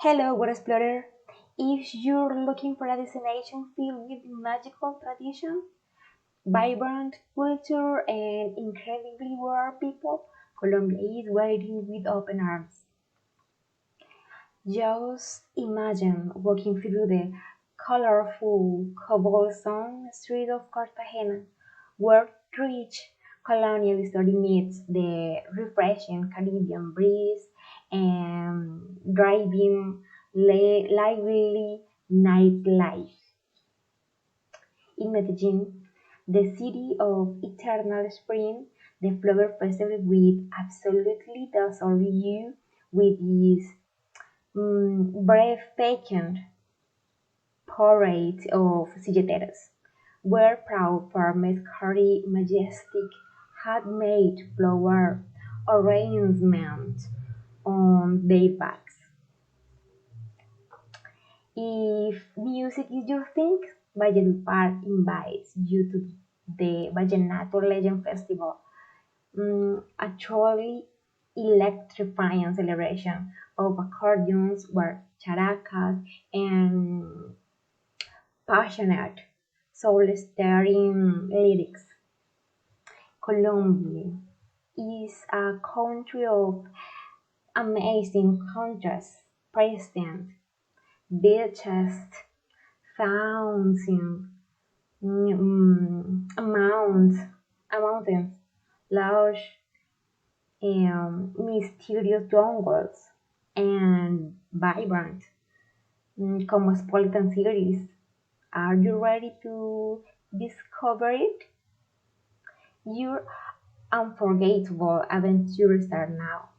Hello, World Explorer. If you're looking for a destination filled with magical tradition, vibrant culture, and incredibly warm people, Colombia is waiting with open arms. Just imagine walking through the colorful cobblestone streets of Cartagena, where rich colonial history meets the refreshing Caribbean breeze and driving lively nightlife. In Medellin, the city of eternal spring, the flower festival with absolutely dazzle you with its breathtaking parade of silleteros, where proud farmers carry majestic handmade flower arrangements on their backs. If music is your thing, Valledupar invites you to the Vallenato Legend Festival, a truly electrifying celebration of accordions, characas, and passionate, soul-stirring lyrics. Colombia is a country of amazing contrasts, present, beaches, fountains, mountains, large mysterious jungles, and vibrant cosmopolitan cities. Are you ready to discover it? Your unforgettable adventure start now.